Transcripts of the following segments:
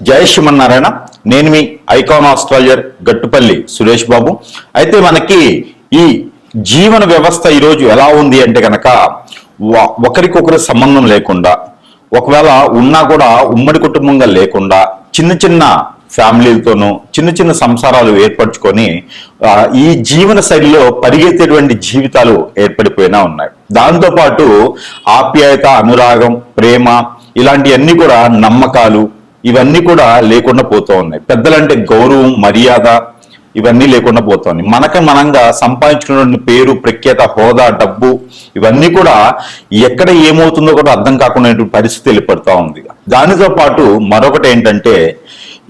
జై శ్రీమన్నారాయణ. నేను మీ icon astrologer Gattupalli Suresh Babu. అయితే మనకి ఈ జీవన వ్యవస్థ ఈరోజు ఎలా ఉంది అంటే కనుక ఒకరికొకరి సంబంధం లేకుండా, ఒకవేళ ఉన్నా కూడా ఉమ్మడి కుటుంబంగా లేకుండా చిన్న చిన్న ఫ్యామిలీలతోనూ చిన్న చిన్న సంసారాలు ఏర్పరచుకొని ఈ జీవన శైలిలో పరిగెత్తేటువంటి జీవితాలు ఏర్పడిపోయినా ఉన్నాయి. దాంతోపాటు ఆప్యాయత, అనురాగం, ప్రేమ ఇలాంటివన్నీ కూడా, నమ్మకాలు ఇవన్నీ కూడా లేకుండా పోతూ ఉన్నాయి. పెద్దలంటే గౌరవం, మర్యాద ఇవన్నీ లేకుండా పోతుంది. మనంగా సంపాదించుకున్న పేరు, ప్రఖ్యాత, హోదా, డబ్బు ఇవన్నీ కూడా ఎక్కడ ఏమవుతుందో కూడా అర్థం కాకుండా పరిస్థితి ఏర్పడుతూ ఉంది. దానితో పాటు మరొకటి ఏంటంటే,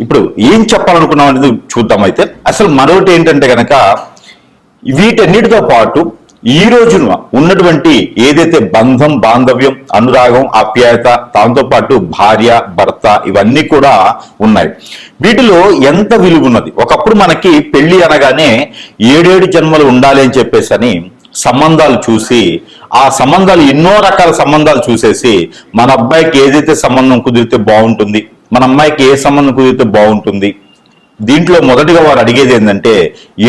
ఇప్పుడు ఏం చెప్పాలనుకున్నాం అనేది చూద్దాం. అయితే అసలు మరొకటి ఏంటంటే కనుక, వీటన్నిటితో పాటు ఈ రోజున ఉన్నటువంటి ఏదైతే బంధం, బాంధవ్యం, అనురాగం, ఆప్యాయత, దాంతో పాటు భార్య, భర్త ఇవన్నీ కూడా ఉన్నాయి. వీటిలో ఎంత విలువ ఉన్నది. ఒకప్పుడు మనకి పెళ్లి అనగానే 7 జన్మలు ఉండాలి అని చెప్పేసి సంబంధాలు చూసి, ఆ సంబంధాలు ఎన్నో రకాల సంబంధాలు చూసేసి, మన అబ్బాయికి ఏదైతే సంబంధం కుదిరితే బాగుంటుంది, మన అమ్మాయికి ఏ సంబంధం కుదిరితే బాగుంటుంది, దీంట్లో మొదటిగా వారు అడిగేది ఏంటంటే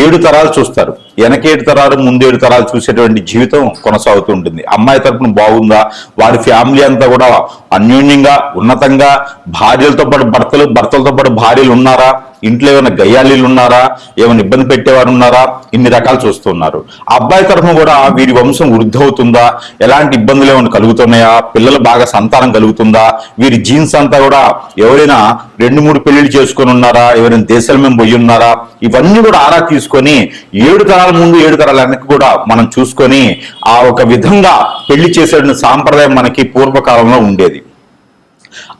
7 తరాలు చూస్తారు. వెనక 7 తరాలు, ముందు 7 తరాలు చూసేటువంటి జీవితం కొనసాగుతూ ఉంటుంది. అమ్మాయి తరపున బాగుందా, వారి ఫ్యామిలీ అంతా కూడా అన్యోన్యంగా, ఉన్నతంగా, భార్యలతో పాటు భర్తలు, భర్తలతో పాటు భార్యలు ఉన్నారా, ఇంట్లో ఏమైనా గయ్యాలీలు ఉన్నారా, ఏమైనా ఇబ్బంది పెట్టేవారు ఉన్నారా, ఇన్ని రకాలు చూస్తున్నారు. అబ్బాయి తరఫున కూడా వీరి వంశం వృద్ధి అవుతుందా, ఎలాంటి ఇబ్బందులు ఏమైనా కలుగుతున్నాయా, పిల్లలు బాగా సంతానం కలుగుతుందా, వీరి జీన్స్ అంతా కూడా ఎవరైనా 2-3 పెళ్లిళ్ళు చేసుకొని ఉన్నారా, ఎవరైనా దేశాల మేము పోయి ఉన్నారా, ఇవన్నీ కూడా ఆరా తీసుకొని 7 తరాల ముందు 7 తరాల వెనక్కి కూడా మనం చూసుకొని ఆ ఒక విధంగా పెళ్లి చేసే సాంప్రదాయం మనకి పూర్వకాలంలో ఉండేది.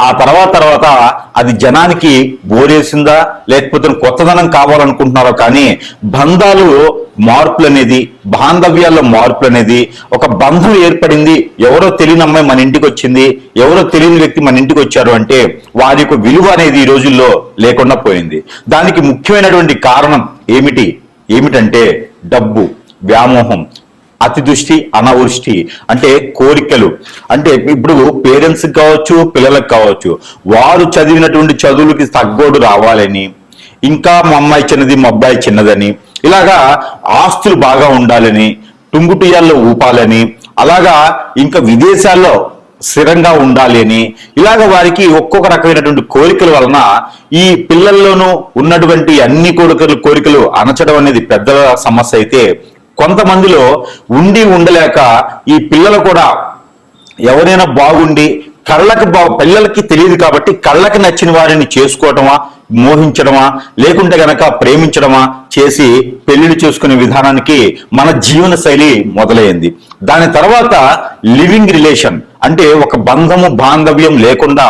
ఆ తర్వాత అది జనానికి బోరేసిందా, లేకపోతే కొత్తదనం కావాలనుకుంటున్నారో కానీ బంధాలు మార్పులు అనేది, బాంధవ్యాల్లో మార్పులు అనేది, ఒక బంధం ఏర్పడింది, ఎవరో తెలియని అమ్మాయి మన ఇంటికి వచ్చింది, ఎవరో తెలియని వ్యక్తి మన ఇంటికి వచ్చారు అంటే వారి యొక్క విలువ అనేది ఈ రోజుల్లో లేకుండా పోయింది. దానికి ముఖ్యమైనటువంటి కారణం ఏమిటంటే డబ్బు, వ్యామోహం, అతిదృష్టి, అనావృష్టి, అంటే కోరికలు. అంటే ఇప్పుడు పేరెంట్స్కి కావచ్చు, పిల్లలకు కావచ్చు, వారు చదివినటువంటి చదువులకి తగ్గోడు రావాలని, ఇంకా మా అమ్మాయి చిన్నది, మా అబ్బాయి చిన్నదని, ఇలాగా ఆస్తులు బాగా ఉండాలని, టుంగుటుయాల్లో ఊపాలని, అలాగా ఇంకా విదేశాల్లో స్థిరంగా ఉండాలి అని, ఇలాగ వారికి ఒక్కొక్క రకమైనటువంటి కోరికల వలన ఈ పిల్లల్లోనూ ఉన్నటువంటి అన్ని కోరికలు అణచడం అనేది పెద్ద సమస్య. అయితే కొంతమందిలో ఉండలేక ఈ పిల్లలు కూడా ఎవరైనా బాగుండి పిల్లలకి తెలియదు కాబట్టి కళ్ళకి నచ్చిన వారిని చేసుకోవటమా, మోహించడమా, లేకుంటే గనక ప్రేమించడమా చేసి పెళ్లిళ్ళు చేసుకునే విధానానికి మన జీవన శైలి మొదలైంది. దాని తర్వాత లివింగ్ రిలేషన్, అంటే ఒక బంధము, బాంధవ్యం లేకుండా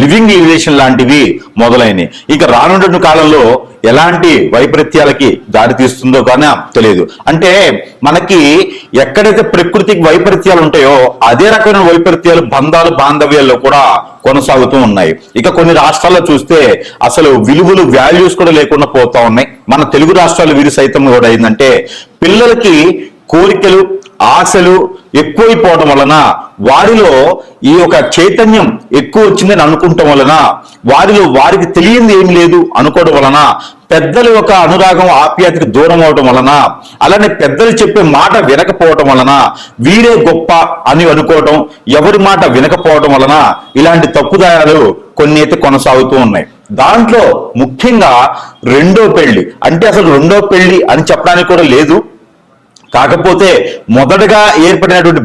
లివింగ్ రిలేషన్ లాంటివి మొదలైనవి. ఇక రానున్న కాలంలో ఎలాంటి వైపరీత్యాలకి దారి తీస్తుందో కానీ తెలియదు. అంటే మనకి ఎక్కడైతే ప్రకృతికి వైపరీత్యాలు ఉంటాయో అదే రకమైన వైపరీత్యాలు బంధాలు, బాంధవ్యాల్లో కూడా కొనసాగుతూ ఉన్నాయి. ఇక కొన్ని రాష్ట్రాల్లో చూస్తే అసలు విలువలు, వాల్యూస్ కూడా లేకుండా పోతా ఉన్నాయి. మన తెలుగు రాష్ట్రాలు వీరి సైతం కూడా ఏంటంటే పిల్లలకి కోరికలు, ఆశలు ఎక్కువైపోవడం వలన, వారిలో ఈ యొక్క చైతన్యం ఎక్కువ వచ్చిందని అనుకుంటాం వలన, వారికి తెలియంది ఏం లేదు అనుకోవడం వలన, పెద్దల యొక్క అనురాగం, ఆప్యాయతకు దూరం అవడం వలన, అలానే పెద్దలు చెప్పే మాట వినకపోవడం వలన, వీరే గొప్ప అని అనుకోవటం, ఎవరి మాట వినకపోవడం వలన ఇలాంటి తప్పుదాయాలు కొన్ని అయితే కొనసాగుతూ ఉన్నాయి. దాంట్లో ముఖ్యంగా రెండో పెళ్లి, అంటే అసలు రెండో పెళ్లి అని చెప్పడానికి కూడా లేదు. కాకపోతే మొదటగా ఏర్పడినటువంటి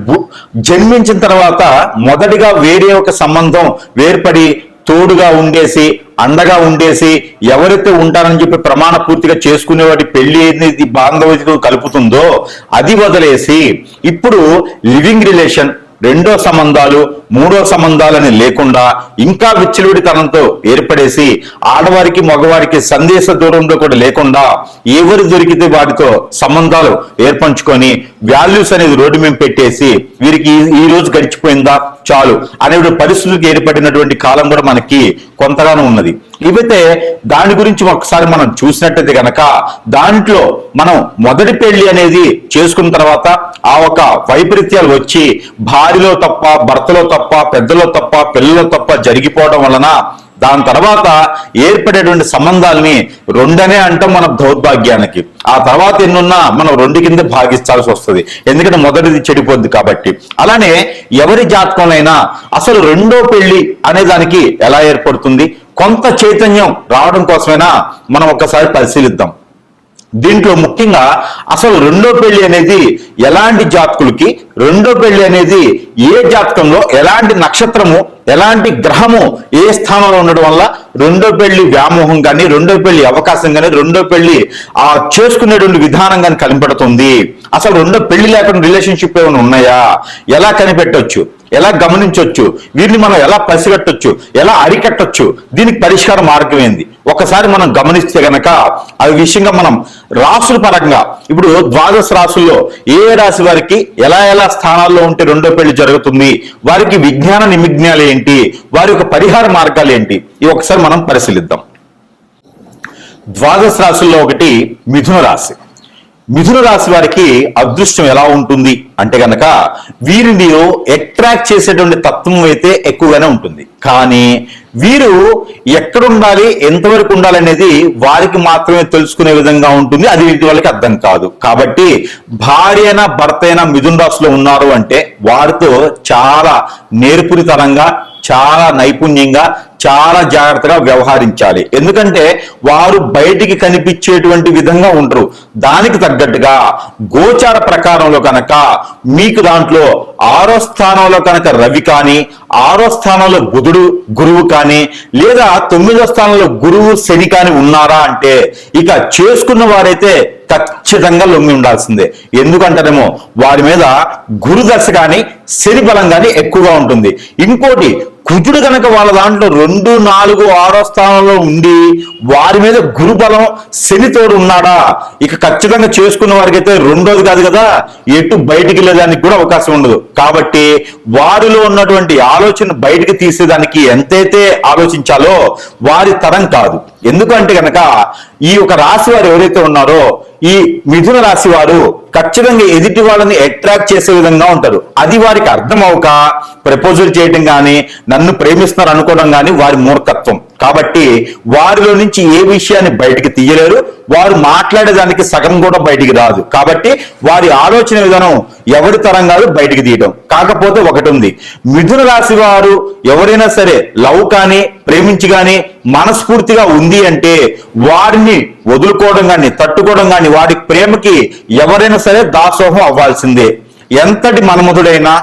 జన్మించిన తర్వాత మొదటిగా వేరే ఒక సంబంధం ఏర్పడి తోడుగా ఉండేసి, అండగా ఉండేసి, ఎవరైతే ఉంటారని చెప్పి ప్రమాణ పూర్తిగా చేసుకునే వాటి పెళ్లి అనేది బాంధవ్యతతో కలుపుతుందో అది వదిలేసి ఇప్పుడు లివింగ్ రిలేషన్, రెండో సంబంధాలు, మూడో సంబంధాలని లేకుండా ఇంకా విచ్చలవిడితనంతో ఏర్పడేసి ఆడవారికి, మగవారికి సందేశ దూరంలో కూడా లేకుండా ఎవరు దొరికితే వాటితో సంబంధాలు ఏర్పంచుకొని వాల్యూస్ అనేది రోడ్డు మీద పెట్టేసి వీరికి ఈ రోజు గడిచిపోయిందా చాలు అనే పరిస్థితులకు ఏర్పడినటువంటి కాలం కూడా మనకి కొంతగానో ఉన్నది. ఇవైతే దాని గురించి ఒకసారి మనం చూసినట్టయితే గనక, దాంట్లో మనం మొదటి పెళ్లి అనేది చేసుకున్న తర్వాత ఆ ఒక వైపరీత్యాలు వచ్చి భార్యలో తప్ప, భర్తలో తప్ప, పెద్దలో తప్ప, పిల్లలో తప్ప జరిగిపోవడం వలన దాని తర్వాత ఏర్పడేటువంటి సంబంధాలని రెండనే అంటాం మన దౌర్భాగ్యానికి. ఆ తర్వాత ఎన్నున్నా మనం రెండు కింద భాగిస్తాల్సి వస్తుంది, ఎందుకంటే మొదటిది చెడిపోద్ది కాబట్టి. అలానే ఎవరి జాతకంలోనైనా అసలు రెండో పెళ్లి అనే దానికి ఎలా ఏర్పడుతుంది, కొంత చైతన్యం రావడం కోసమైనా మనం ఒక్కసారి పరిశీలిద్దాం. దీంట్లో ముఖ్యంగా అసలు రెండో పెళ్లి అనేది ఎలాంటి జాతకులకి, రెండో పెళ్లి అనేది ఏ జాతకంలో ఎలాంటి నక్షత్రము ఎలాంటి గ్రహము ఏ స్థానంలో ఉండడం వల్ల రెండో పెళ్లి వ్యామోహం కానీ, రెండో పెళ్లి అవకాశం కానీ, రెండో పెళ్లి చేసుకునేటువంటి విధానం కానీ కనిపెడుతుంది. అసలు రెండో పెళ్లి లేకుండా రిలేషన్షిప్ ఏమైనా ఉన్నాయా, ఎలా కనిపెట్టొచ్చు, ఎలా గమనించవచ్చు, వీరిని మనం ఎలా పసిగట్టొచ్చు, ఎలా అరికట్టొచ్చు, దీనికి పరిష్కార మార్గం ఏంది ఒకసారి మనం గమనిస్తే గనక ఆ విషయంగా మనం రాసుల పరంగా ఇప్పుడు ద్వాదశ రాసుల్లో ఏ రాశి వారికి ఎలా ఎలా స్థానాల్లో ఉంటే రెండో పెళ్లి జరుగుతుంది, వారికి విజ్ఞాన నిమిజ్ఞాలు ఏంటి, వారి యొక్క పరిహార మార్గాలు ఏంటి, ఇవి ఒకసారి మనం పరిశీలిద్దాం. ద్వాదశ రాశుల్లో ఒకటి మిథున రాశి. మిథున రాశి వారికి అదృష్టం ఎలా ఉంటుంది అంటే గనక వీరిని అట్రాక్ట్ చేసేటువంటి తత్వం అయితే ఎక్కువగానే ఉంటుంది. కానీ వీరు ఎక్కడుండాలి, ఎంతవరకు ఉండాలి అనేది వారికి మాత్రమే తెలుసుకునే విధంగా ఉంటుంది. అది వీటి వాళ్ళకి అర్థం కాదు. కాబట్టి భార్య అయినా భర్త అయినా మిథున రాశిలో ఉన్నారు అంటే వారితో చాలా నేర్పురితనంగా, చాలా నైపుణ్యంగా, చాలా జాగ్రత్తగా వ్యవహరించాలి. ఎందుకంటే వారు బయటికి కనిపించేటువంటి విధంగా ఉండరు. దానికి తగ్గట్టుగా గోచార ప్రకారంలో కనుక మీకు దాంట్లో 6వ స్థానంలో కనుక రవి కానీ, 6వ స్థానంలో బుధుడు గురువు కానీ, లేదా 9వ స్థానంలో గురువు శని కానీ ఉన్నారా అంటే ఇక చేసుకున్న వారైతే ఖచ్చితంగా లొంగి ఉండాల్సిందే. ఎందుకంటేనేమో వారి మీద గురుదశ కానీ శని బలం కానీ ఎక్కువగా ఉంటుంది. ఇంకోటి కుజుడు కనుక వాళ్ళ దాంట్లో 2, 4, 6వ స్థానంలో ఉండి వారి మీద గురుబలం శనితోడు ఉన్నాడా ఇక ఖచ్చితంగా చేసుకున్న వారికి అయితే రెండోది కాదు కదా, ఎటు బయటికి వెళ్ళేదానికి కూడా అవకాశం ఉండదు. కాబట్టి వారిలో ఉన్నటువంటి ఆలోచన బయటికి తీసేదానికి ఎంతైతే ఆలోచించాలో వారి తరం కాదు. ఎందుకంటే కనుక ఈ ఒక రాశి వారు ఎవరైతే ఉన్నారో ఈ మిథున రాశి వారు ఖచ్చితంగా ఎదుటి వాళ్ళని అట్రాక్ట్ చేసే విధంగా ఉంటారు. అది వారికి అర్థం అవక ప్రపోజల్ చేయడం కానీ, నన్ను ప్రేమిస్తున్నారు అనుకోవడం కానీ వారి మూర్ఖత్వం. కాబట్టి వారిలో నుంచి ఏ విషయాన్ని బయటికి తీయలేరు, వారు మాట్లాడేదానికి సగం కూడా బయటికి రాదు. కాబట్టి వారి ఆలోచన విధానం ఎవరి తరం కాదు బయటికి తీయడం. కాకపోతే ఒకటి ఉంది, మిథున రాశి వారు ఎవరైనా సరే లవ్ కానీ ప్రేమించి కానీ మనస్ఫూర్తిగా ఉంది అంటే వారిని వదులుకోవడం కానీ తట్టుకోవడం కానీ వారి ప్రేమకి ఎవరైనా సరే దాసోహం అవ్వాల్సిందే. ఎంతటి మన్మధుడైనా,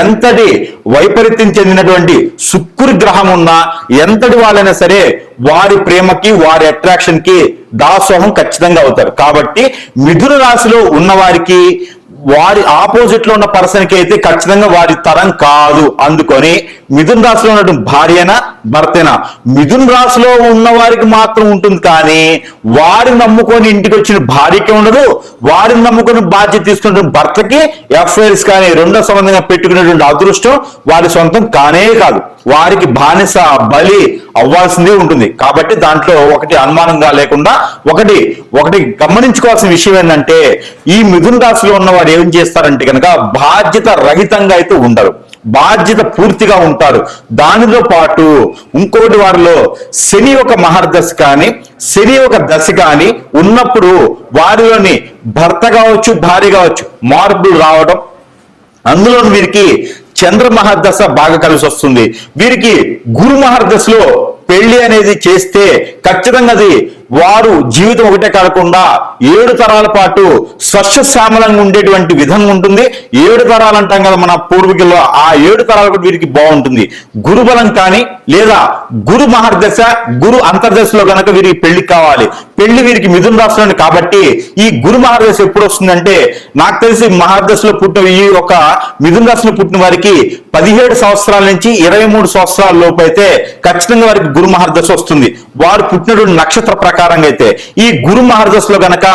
ఎంతటి వైపరీత్యం చెందినటువంటి శుక్రుడి గ్రహం ఉన్నా, ఎంతటి వాళ్ళైనా సరే వారి ప్రేమకి వారి అట్రాక్షన్ కి దాసోహం ఖచ్చితంగా అవుతారు. కాబట్టి మిథున రాశిలో ఉన్న వారికి వారి ఆపోజిట్ లో ఉన్న పర్సన్ కి అయితే ఖచ్చితంగా వారి తరం కాదు. అందుకొని మిథున రాశిలో ఉన్నటువంటి భార్యనా భర్తేనా మిథున రాశిలో ఉన్న వారికి మాత్రం ఉంటుంది. కానీ వారిని నమ్ముకొని ఇంటికి వచ్చిన భార్యకి ఉండదు, వారిని నమ్ముకొని బాధ్యత తీసుకున్న భర్తకి అఫైర్స్ కానీ రెండో సంబంధంగా పెట్టుకునేటువంటి అదృష్టం వారి సొంతం కానే కాదు. వారికి బానిస బలి అవ్వాల్సిందే ఉంటుంది. కాబట్టి దాంట్లో ఒకటి అనుమానంగా లేకుండా ఒకటి గమనించుకోవాల్సిన విషయం ఏంటంటే ఈ మిథున రాశిలో ఉన్న వారు ఏం చేస్తారంటే కనుక బాధ్యత రహితంగా అయితే ఉండరు, బాధ్యత పూర్తిగా ఉంటారు. దానితో పాటు ఇంకోటి వారిలో శని ఒక మహర్దశ కానీ శని ఒక దశ కానీ ఉన్నప్పుడు వారిలోని భర్త కావచ్చు భార్య కావచ్చు మార్పులు రావడం, అందులో వీరికి చంద్ర మహర్దశ బాగా కలిసి వస్తుంది. వీరికి గురు మహర్దశలో పెళ్లి అనేది చేస్తే ఖచ్చితంగా అది వారు జీవితం ఒకటే కాకుండా 7 తరాల పాటు స్వచ్ఛశ్యామలంగా ఉండేటువంటి విధంగా ఉంటుంది. 7 తరాలు అంటాం కదా మన పూర్వీకుల్లో, ఆ 7 తరాలు కూడా వీరికి బాగుంటుంది. గురుబలం కానీ లేదా గురు మహర్దశ గురు అంతర్దశలో కనుక వీరికి పెళ్లి కావాలి. పెళ్లి వీరికి మిథున రాశిలోనే. కాబట్టి ఈ గురు మహర్దశ ఎప్పుడు వస్తుందంటే నాకు తెలిసి మహర్దశలో పుట్టిన ఈ ఒక మిథున రాశిలో పుట్టిన వారికి 17 సంవత్సరాల నుంచి 23 సంవత్సరాల లోపు అయితే ఖచ్చితంగా వారికి గురు మహర్దశ వస్తుంది. వారు పుట్టినటువంటి నక్షత్ర ప్రకారంగా అయితే ఈ గురు మహర్దశలో గనక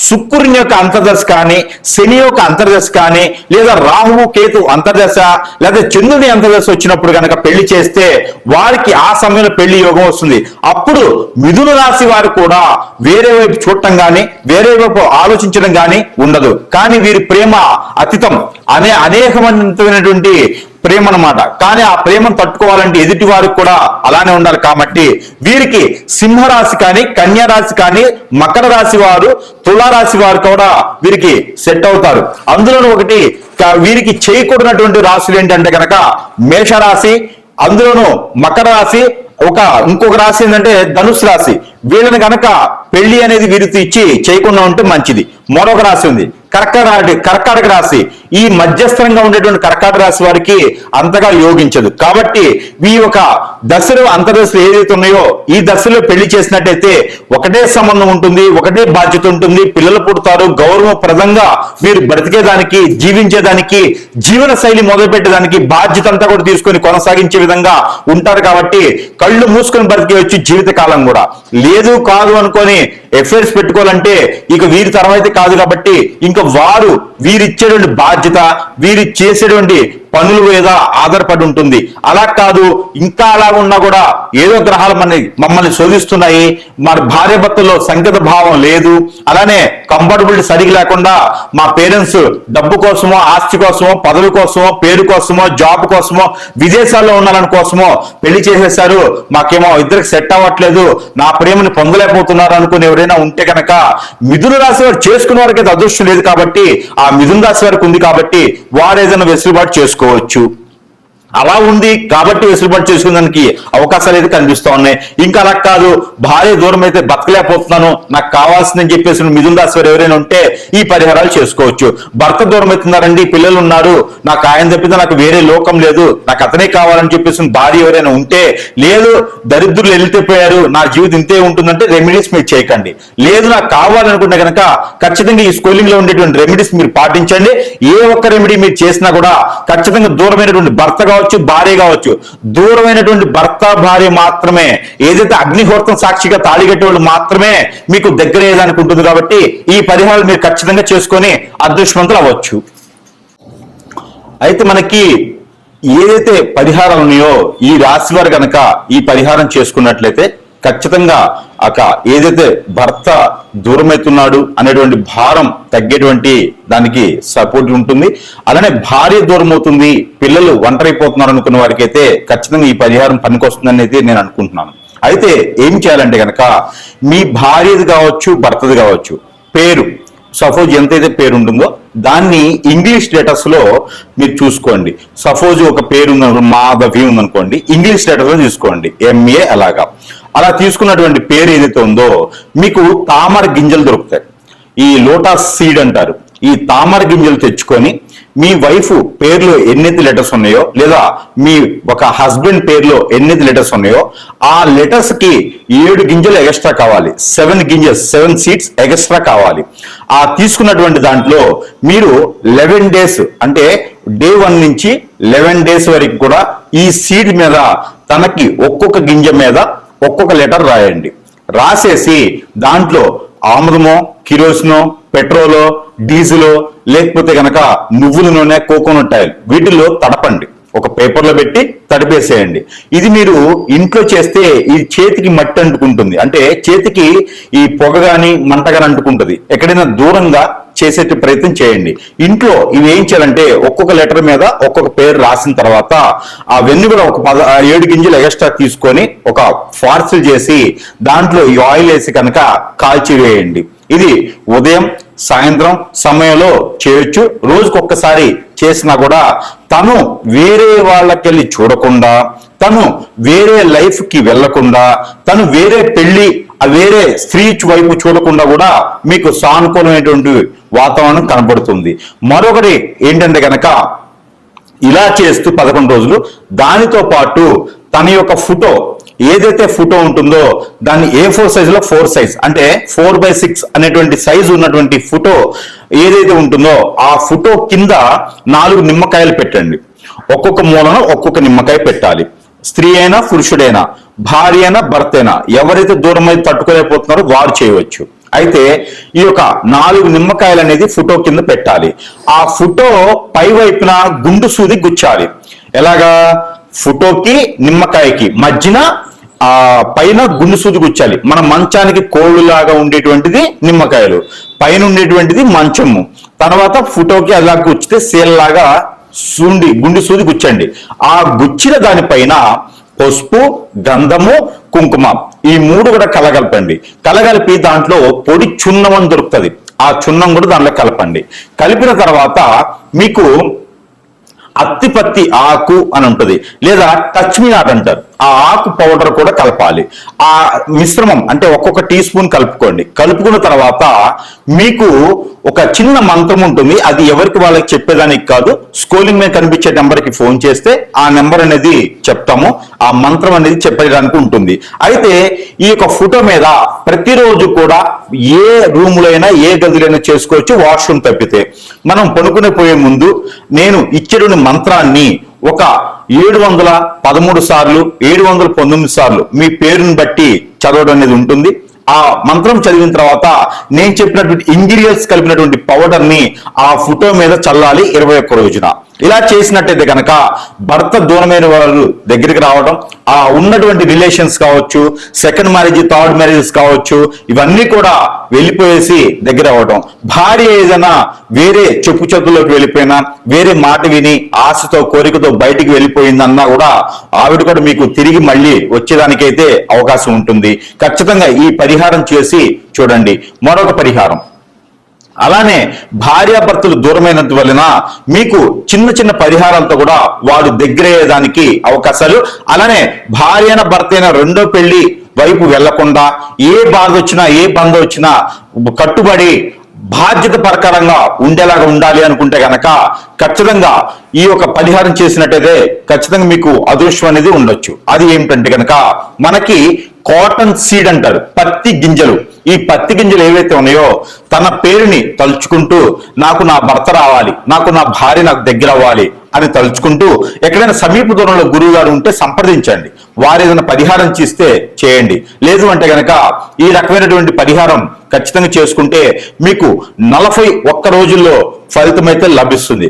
శుక్రుని యొక్క అంతర్దశ కానీ శని యొక్క అంతర్దశ కానీ లేదా రాహువు కేతు అంతర్దశ లేదా చంద్రుని అంతర్దశ వచ్చినప్పుడు గనక పెళ్లి చేస్తే వారికి ఆ సమయంలో పెళ్లి యోగం వస్తుంది. అప్పుడు మిథున రాశి వారు కూడా వేరే వైపు చూడటం కానీ వేరే వైపు ఆలోచించడం కానీ ఉండదు. కానీ వీరి ప్రేమ అతీతం అనేకమైనటువంటి ప్రేమ అన్నమాట. కానీ ఆ ప్రేమను తట్టుకోవాలంటే ఎదుటి వారికి కూడా అలానే ఉండాలి. కాబట్టి వీరికి సింహరాశి కానీ, కన్యా రాశి కానీ, మకర రాశి వారు, తులారాశి వారు కూడా వీరికి సెట్ అవుతారు. అందులోనూ ఒకటి వీరికి చేయకూడనటువంటి రాశులు ఏంటంటే కనుక మేషరాశి, అందులోనూ మకర రాశి, ఇంకొక రాశి ఏంటంటే ధనుసు రాశి. వీళ్ళని పెళ్లి అనేది వీరికి ఇచ్చి చేయకుండా ఉంటే మంచిది. మరొక రాశి ఉంది కర్కాటక రాశి. ఈ మధ్యస్థంగా ఉండేటువంటి కర్కాటక రాశి వారికి అంతగా యోగించదు. కాబట్టి ఈ ఒక దశలో అంతర్దశలు ఏదైతే ఉన్నాయో ఈ దశలో పెళ్లి చేసినట్టయితే ఒకటే సంబంధం ఉంటుంది, ఒకటే బాధ్యత ఉంటుంది, పిల్లలు పుడతారు, గౌరవప్రదంగా మీరు బ్రతికేదానికి, జీవించేదానికి, జీవన శైలి మొదలుపెట్టేదానికి బాధ్యత అంతా కూడా తీసుకొని కొనసాగించే విధంగా ఉంటారు. కాబట్టి కళ్ళు మూసుకొని బ్రతికేయచ్చు జీవితకాలం కూడా. లేదు కాదు అనుకొని ఎఫ్ఐఆర్స్ పెట్టుకోవాలంటే ఇక వీరి తర్వాత కాదు. కాబట్టి ఇంకా వారు వీరిచ్చేటువంటి బాధ్యత, వీరి చేసేటువంటి పనుల మీద ఆధారపడి ఉంటుంది. అలా కాదు, ఇంకా అలా ఉన్నా కూడా ఏదో గ్రహాలు మమ్మల్ని శోధిస్తున్నాయి, మన భార్య భర్తల్లో సంకేత భావం లేదు, అలానే కంఫర్టబిలిటీ సరిగ్గా లేకుండా మా పేరెంట్స్ డబ్బు కోసమో, ఆస్తి కోసమో, పదవి కోసమో, పేరు కోసమో, జాబ్ కోసమో, విదేశాల్లో ఉండాలని కోసమో పెళ్లి చేసేసారు, మాకేమో ఇద్దరికి సెట్ అవ్వట్లేదు, నా ప్రేమని పొందలేకపోతున్నారు అనుకుని ఎవరైనా ఉంటే కనుక మిథున రాశి వారు చేసుకున్న వారికి అయితే అదృష్టం లేదు. కాబట్టి ఆ మిథున రాశి వారికి ఉంది కాబట్టి వారు ఏదైనా వెసులుబాటు చేసుకోవచ్చు. అలా ఉంది కాబట్టి వెసులుబాటు చేసుకునేదానికి అవకాశాలు అయితే కనిపిస్తా ఉన్నాయి. ఇంకా అలా కాదు, భార్య దూరం అయితే బతకలేకపోతున్నాను, నాకు కావాల్సిందని చెప్పేసి మిథున రాశి వారు ఎవరైనా ఉంటే ఈ పరిహారాలు చేసుకోవచ్చు. భర్త దూరం అవుతున్నారండి, పిల్లలు ఉన్నారు, నాకు ఆయన తప్పితే నాకు వేరే లోకం లేదు, నాకు అతనే కావాలని చెప్పేసి భార్య ఎవరైనా ఉంటే, లేదు దరిద్రులు వెళ్ళిపోయారు, నా జీవితం ఇంతే ఉంటుందంటే రెమెడీస్ మీరు చేయకండి. లేదు నాకు కావాలనుకుంటే కనుక ఖచ్చితంగా ఈ స్కూలింగ్ లో ఉండేటువంటి రెమెడీస్ మీరు పాటించండి. ఏ ఒక్క రెమెడీ మీరు చేసినా కూడా ఖచ్చితంగా దూరమైనటువంటి భర్త కావచ్చు, భార్య కావచ్చు, దూరమైనటువంటి భర్త భార్య మాత్రమే, ఏదైతే అగ్నిహోత్రం సాక్షిగా తాళిగట్టే వాళ్ళు మాత్రమే మీకు దగ్గర అయ్యేదానికి ఉంటుంది. కాబట్టి ఈ పరిహారాలు మీరు ఖచ్చితంగా చేసుకొని అదృష్టవంతులు అవ్వచ్చు. అయితే మనకి ఏదైతే పరిహారాలు ఉన్నాయో ఈ రాశి వారు కనుక ఈ పరిహారం చేసుకున్నట్లయితే ఖచ్చితంగా ఏదైతే భర్త దూరమవుతున్నాడు అనేటువంటి భారం తగ్గేటువంటి దానికి సపోర్ట్ ఉంటుంది. అలానే భార్య దూరం అవుతుంది, పిల్లలు ఒంటరైపోతున్నారు అనుకున్న వారికి అయితే ఖచ్చితంగా ఈ పరిహారం పనికొస్తుందని అయితే నేను అనుకుంటున్నాను. అయితే ఏం చేయాలంటే కనుక మీ భార్యది కావచ్చు, భర్తది కావచ్చు, పేరు సపోజ్ ఎంతైతే పేరు ఉంటుందో దాన్ని ఇంగ్లీష్ లెటర్స్ లో మీరు చూసుకోండి. సపోజ్ ఒక పేరు ఉంది, మాధవి ఉందనుకోండి, ఇంగ్లీష్ లెటర్స్ లో చూసుకోండి, MA. అలా తీసుకున్నటువంటి పేరు ఏదైతే ఉందో మీకు తామర గింజలు దొరుకుతాయి, ఈ లోటస్ సీడ్ అంటారు. ఈ తామర గింజలు తెచ్చుకొని మీ వైఫ్ పేరులో ఎన్నైతే లెటర్స్ ఉన్నాయో, లేదా మీ ఒక హస్బెండ్ పేరులో ఎన్నైతే లెటర్స్ ఉన్నాయో ఆ లెటర్స్ కి 7 గింజలు ఎక్స్ట్రా కావాలి, 7 సీడ్స్ ఎక్స్ట్రా కావాలి. ఆ తీసుకున్నటువంటి దాంట్లో మీరు 11 డేస్ అంటే డే 1 నుంచి 11 డేస్ వరకు కూడా ఈ సీడ్ మీద తనకి ఒక్కొక్క గింజ మీద ఒక్కొక్క లెటర్ రాయండి. రాసేసి దాంట్లో ఆముదమో, కిరోసినో, పెట్రోలో, డీజిలో, లేకపోతే గనక నువ్వుల నూనె, కోకోనట్ ఆయిల్ వీటిల్లో తడపండి, ఒక పేపర్లో పెట్టి తడిపేసేయండి. ఇది మీరు ఇంట్లో చేస్తే ఈ చేతికి మట్టి అంటుకుంటుంది, అంటే చేతికి ఈ పొగ గాని మంట గాని అంటుకుంటుంది. ఎక్కడైనా దూరంగా చేసే ప్రయత్నం చేయండి. ఇంట్లో ఇవి ఏం చేయాలంటే ఒక్కొక్క లెటర్ మీద ఒక్కొక్క పేరు రాసిన తర్వాత అవన్నీ కూడా ఒక 7 గింజలు ఎక్స్ట్రా తీసుకొని ఒక పార్సల్ చేసి దాంట్లో ఈ ఆయిల్ వేసి కనుక కాల్చివేయండి. ఇది ఉదయం సాయంత్రం సమయంలో చేయొచ్చు. రోజుకొక్కసారి చేసినా కూడా తను వేరే వాళ్ళకెళ్ళి చూడకుండా, తను వేరే లైఫ్ కి వెళ్లకుండా, తను వేరే పెళ్లి వేరే స్త్రీ వైపు చూడకుండా కూడా మీకు సానుకూలమైనటువంటి వాతావరణం కనబడుతుంది. మరొకటి ఏంటంటే కనుక ఇలా చేస్తూ 11 రోజులు దానితో పాటు తన యొక్క ఫోటో ఏదైతే ఫోటో ఉంటుందో దాన్ని A4 సైజులో 4 సైజ్ అంటే 4/6 అనేటువంటి సైజు ఉన్నటువంటి ఫోటో ఏదైతే ఉంటుందో ఆ ఫోటో కింద 4 నిమ్మకాయలు పెట్టండి. ఒక్కొక్క మూలన ఒక్కొక్క నిమ్మకాయ పెట్టాలి. స్త్రీ అయినా పురుషుడైనా, భార్య అయినా భర్త అయినా, ఎవరైతే దూరం అయితే తట్టుకోలేకపోతున్నారో వారు చేయవచ్చు. అయితే ఈ యొక్క 4 నిమ్మకాయలు అనేది ఫోటో కింద పెట్టాలి. ఆ ఫోటో పై వైపున గుండు సూది గుచ్చాలి. ఎలాగా? ఫోటోకి నిమ్మకాయకి మధ్యన పైన గుండు సూది గుచ్చాలి. మన మంచానికి కోళ్ళులాగా ఉండేటువంటిది నిమ్మకాయలు, పైన ఉండేటువంటిది మంచము, తర్వాత ఫోటోకి అలా గుచ్చితే సేల్ లాగా గుండి సూది గుచ్చండి. ఆ గుచ్చిన దానిపైన పసుపు, గంధము, కుంకుమ ఈ 3 కూడా కలగలిపి దాంట్లో పొడి చున్నం అని దొరుకుతుంది. ఆ చున్నం కూడా దాంట్లో కలపండి. కలిపిన తర్వాత మీకు అత్తిపత్తి ఆకు అని ఉంటుంది, లేదా టచ్ మీ నాట్ అంటారు, ఆ ఆకు పౌడర్ కూడా కలపాలి. ఆ మిశ్రమం అంటే ఒక్కొక్క టీ స్పూన్ కలుపుకోండి. కలుపుకున్న తర్వాత మీకు ఒక చిన్న మంత్రం ఉంటుంది. అది ఎవరికి వాళ్ళకి చెప్పేదానికి కాదు, స్క్రోలింగ్ మీద కనిపించే నెంబర్కి ఫోన్ చేస్తే ఆ నెంబర్ అనేది చెప్తాము. ఆ మంత్రం అనేది చెప్పడానికి ఉంటుంది. అయితే ఈ యొక్క ఫోటో మీద ప్రతిరోజు కూడా ఏ రూములో అయినా ఏ గదిలో చేసుకోవచ్చు, వాష్రూమ్ తప్పితే. మనం పడుకునే పోయే ముందు నేను ఇచ్చేటువంటి మంత్రాన్ని ఒక 713 సార్లు 719 సార్లు మీ పేరుని బట్టి చదవడం అనేది ఉంటుంది. ఆ మంత్రం చదివిన తర్వాత నేను చెప్పినటువంటి ఇంగ్రీడియంట్స్ కలిపినటువంటి పౌడర్ ని ఆ ఫోటో మీద చల్లాలి 21 రోజున. ఇలా చేసినట్టయితే కనుక భర్త దూరమైన వారు దగ్గరికి రావడం, ఆ ఉన్నటువంటి రిలేషన్స్ కావచ్చు, సెకండ్ మ్యారేజ్, థర్డ్ మ్యారేజెస్ కావచ్చు, ఇవన్నీ కూడా వెళ్ళిపోయేసి దగ్గర అవ్వడం. భార్య ఏదైనా వేరే చెప్పు చేతుల్లోకి వెళ్ళిపోయినా, వేరే మాట విని ఆశతో కోరికతో బయటికి వెళ్ళిపోయిందన్నా కూడా ఆవిడ కూడా మీకు తిరిగి మళ్ళీ వచ్చేదానికైతే అవకాశం ఉంటుంది. ఖచ్చితంగా ఈ పరిహారం చేసి చూడండి. మరొక పరిహారం, అలానే భార్యాభర్తలు దూరమైనంత వలన మీకు చిన్న చిన్న పరిహారాలతో కూడా వాడు దగ్గరయ్యేదానికి అవకాశాలు. అలానే భార్యన భర్త అయిన రెండో పెళ్లి వైపు వెళ్లకుండా ఏ బాధ వచ్చినా ఏ బంధం వచ్చినా కట్టుబడి బాధ్యత ప్రకారంగా ఉండేలాగా ఉండాలి అనుకుంటే గనక ఖచ్చితంగా ఈ యొక్క పరిహారం చేసినట్టయితే ఖచ్చితంగా మీకు అదృష్టం అనేది ఉండొచ్చు. అది ఏమిటంటే కనుక మనకి కాటన్ సీడ్ అంటారు, పత్తి గింజలు. ఈ పత్తి గింజలు ఏవైతే ఉన్నాయో తన పేరుని తలుచుకుంటూ నాకు నా భర్త రావాలి, నాకు నా భార్య నాకు దగ్గర అవ్వాలి అని తలుచుకుంటూ ఎక్కడైనా సమీప దూరంలో గురువు గారు ఉంటే సంప్రదించండి. వారు ఏదైనా పరిహారం చేస్తే చేయండి. లేదు అంటే గనక ఈ రకమైనటువంటి పరిహారం ఖచ్చితంగా చేసుకుంటే మీకు 41 రోజుల్లో ఫలితం అయితే లభిస్తుంది.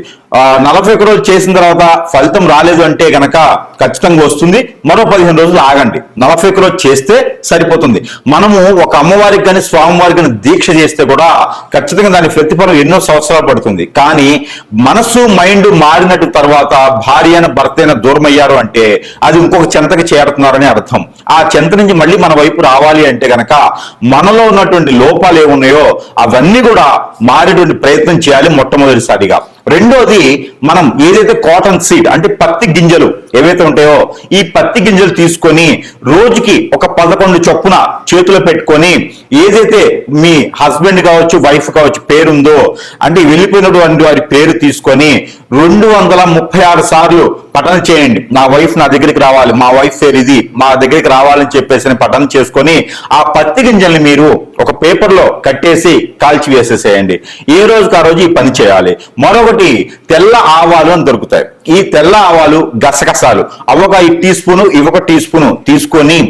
41 రోజులు చేసిన తర్వాత ఫలితం రాలేదు అంటే గనక ఖచ్చితంగా వస్తుంది. మరో 15 రోజులు ఆగండి. 41 రోజు చేస్తే సరిపోతుంది. మనము ఒక అమ్మవారికి కానీ స్వామివారికి కానీ దీక్ష చేస్తే కూడా ఖచ్చితంగా దాని ప్రతిఫలం ఎన్నో సంవత్సరాలు పడుతుంది. కానీ మనసు మైండ్ మారినట్టు తర్వాత భార్య అయిన భర్త అయిన దూరం అయ్యారు అంటే అది ఇంకొక చెంతకి చేరుతున్నారని అర్థం. ఆ చెంత నుంచి మళ్ళీ మన వైపు రావాలి అంటే గనక మనలో ఉన్నటువంటి లోపాలు ఏమున్నాయో అవన్నీ కూడా మారేటువంటి ప్రయత్నం చేయాలి మొట్టమొదటిసారిగా. రెండోది, మనం ఏదైతే కాటన్ సీడ్ అంటే పత్తి గింజలు ఏవైతే ఉంటాయో ఈ పత్తి గింజలు తీసుకొని రోజుకి ఒక 11 చొప్పున చేతిలో పెట్టుకొని ఏదైతే మీ హస్బెండ్ కావచ్చు వైఫ్ కావచ్చు పేరుందో అంటే వెళ్ళిపోయినటువంటి వారి పేరు తీసుకొని 236 సార్లు పఠన చేయండి. నా వైఫ్ నా దగ్గరికి రావాలి, మా వైఫ్ పేరు ఇది, మా దగ్గరికి రావాలని చెప్పేసి పఠన చేసుకొని ఆ పత్తి గింజల్ని మీరు ఒక పేపర్లో కట్టేసి కాల్చి వేసేసేయండి. ఏ రోజుకి ఆ రోజు ఈ పని చేయాలి. మరొకటి, తెల్ల ఆవాలు అని దొరుకుతాయి. ఈ తెల్ల ఆవాలు గసగసాలు అవొక టీ స్పూను ఇవొక టీ స్పూను తీసుకొని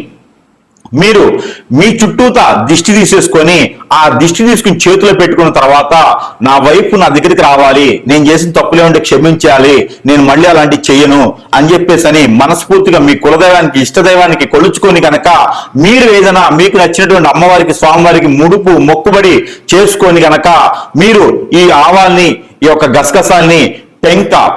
మీరు మీ చుట్టూతా దిష్టి తీసేసుకొని ఆ దిష్టి తీసుకుని చేతిలో పెట్టుకున్న తర్వాత నా వైపు నా దగ్గరికి రావాలి, నేను చేసిన తప్పులే ఉంటే క్షమించాలి, నేను మళ్ళీ అలాంటివి చెయ్యను అని చెప్పేసి మనస్ఫూర్తిగా మీ కులదైవానికి ఇష్టదైవానికి కొలుచుకొని కనుక మీరు ఏదైనా మీకు నచ్చినటువంటి అమ్మవారికి స్వామివారికి ముడుపు మొక్కుబడి చేసుకొని కనుక మీరు ఈ ఆవాల్ని ఈ యొక్క గసగసాల్ని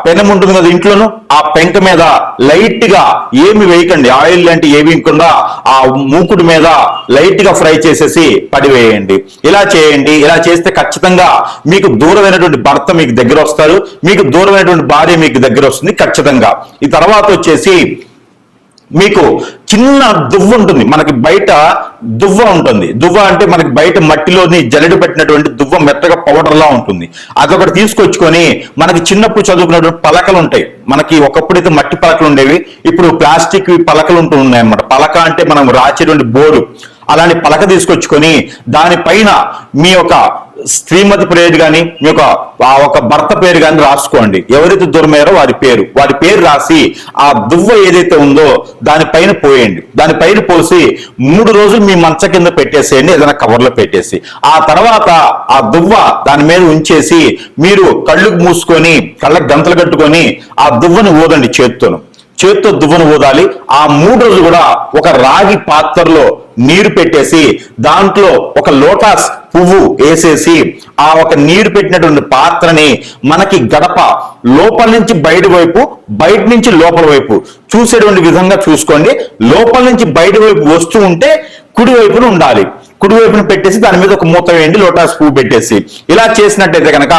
పెనం ఉంటుంది కదా ఇంట్లోను, ఆ పెంక మీద లైట్ గా ఏమి వేయకండి, ఆయిల్ లాంటి ఏమి వేయకుండా ఆ మూకుడు మీద లైట్ గా ఫ్రై చేసేసి పడివేయండి. ఇలా చేయండి. ఇలా చేస్తే ఖచ్చితంగా మీకు దూరమైనటువంటి భర్త మీకు దగ్గర వస్తారు, మీకు దూరమైనటువంటి భార్య మీకు దగ్గర వస్తుంది ఖచ్చితంగా. ఈ తర్వాత వచ్చేసి మీకు చిన్న దువ్వ ఉంటుంది, మనకి బయట దువ్వ ఉంటుంది. దువ్వ అంటే మనకి బయట మట్టిలోని జల్లెడ పెట్టినటువంటి దువ్వ మెత్తగా పౌడర్లా ఉంటుంది. అదొకటి తీసుకొచ్చుకొని మనకి చిన్నప్పుడు చదువుకున్నటువంటి పలకలు ఉంటాయి. మనకి ఒకప్పుడైతే మట్టి పలకలు ఉండేవి, ఇప్పుడు ప్లాస్టిక్ పలకలు ఉంటున్నాయి అన్నమాట. పలక అంటే మనం రాచేటువంటి బోర్డు, అలాంటి పలక తీసుకొచ్చుకొని దానిపైన మీ యొక్క శ్రీమతి పేరు కానీ మీ యొక్క ఒక భర్త పేరు కానీ రాసుకోండి. ఎవరైతే దూరమయ్యారో వారి పేరు రాసి ఆ దువ్వ ఏదైతే ఉందో దానిపైన పోయండి. దానిపైన పోసి 3 రోజులు మీ మంచ కింద పెట్టేసేయండి, ఏదైనా కవర్లో పెట్టేసి. ఆ తర్వాత ఆ దువ్వ దాని మీద ఉంచేసి మీరు కళ్ళు మూసుకొని కళ్ళకు గంతలు కట్టుకొని ఆ దువ్వని ఊదండి చేత్తోను. చేత్తో దువ్వను ఊదాలి. ఆ 3 రోజులు కూడా ఒక రాగి పాత్రలో నీరు పెట్టేసి దాంట్లో ఒక లోటస్ పువ్వు వేసేసి ఆ ఒక నీరు పెట్టినటువంటి పాత్రని మనకి గడప లోపల నుంచి బయట వైపు, బయట నుంచి లోపల వైపు చూసేటువంటి విధంగా చూసుకోండి. లోపల నుంచి బయట వైపు వస్తూ ఉంటే కుడి వైపున ఉండాలి. కుడి వైపున పెట్టేసి దాని మీద ఒక మూత వేయండి, లోటస్ పువ్వు పెట్టేసి. ఇలా చేసినట్టయితే కనుక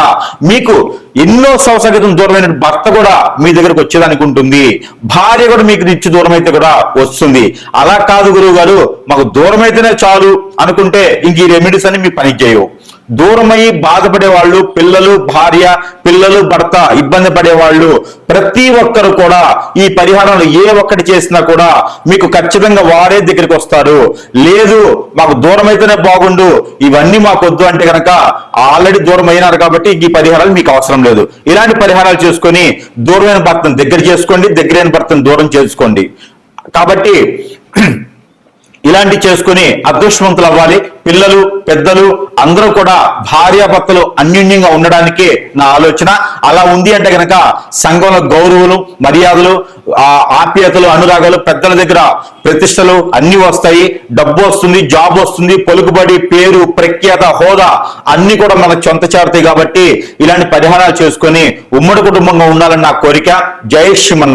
మీకు ఎన్నో సంవత్సరాల క్రితం దూరమైన భర్త కూడా మీ దగ్గరకు వచ్చేదానికి ఉంటుంది. భార్య కూడా మీకు ఇచ్చి దూరం అయితే కూడా వస్తుంది. అలా కాదు గురువు గారు, మాకు దూరం అయితేనే చాలు అనుకుంటే ఇంక ఈ రెమెడీస్ అని మీ పని చేయవు. దూరమయ్యి బాధపడే వాళ్ళు, పిల్లలు, భార్య, పిల్లలు, భర్త ఇబ్బంది పడే వాళ్ళు ప్రతి ఒక్కరు కూడా ఈ పరిహారాలు ఏ ఒక్కటి చేసినా కూడా మీకు ఖచ్చితంగా వారే దగ్గరికి వస్తారు. లేదు మాకు దూరం అయితేనే బాగుండు, ఇవన్నీ మాకు వద్దు అంటే కనుక ఆల్రెడీ దూరం అయినారు కాబట్టి ఈ పరిహారాలు మీకు అవసరం లేదు. ఇలాంటి పరిహారాలు చేసుకొని దూరమైన భర్తను దగ్గర చేసుకోండి, దగ్గరైన భర్తను దూరం చేసుకోండి. కాబట్టి ఇలాంటి చేసుకుని అదృష్టవంతులు అవ్వాలి. పిల్లలు, పెద్దలు అందరూ కూడా భార్యాభర్తలు అన్యోన్యంగా ఉండడానికే నా ఆలోచన. అలా ఉంది అంటే కనుక సంఘంలో గౌరవులు, మర్యాదలు, ఆప్యాయతలు, అనురాగాలు, పెద్దల దగ్గర ప్రతిష్టలు అన్ని వస్తాయి. డబ్బు వస్తుంది, జాబ్ వస్తుంది, పలుకుబడి, పేరు, ప్రఖ్యాత, హోదా అన్ని కూడా మనకు సొంత చేరుతాయి. కాబట్టి ఇలాంటి పరిహారాలు చేసుకొని ఉమ్మడి కుటుంబంగా ఉండాలని నా కోరిక. జై శ్రీమన్నారాయణ.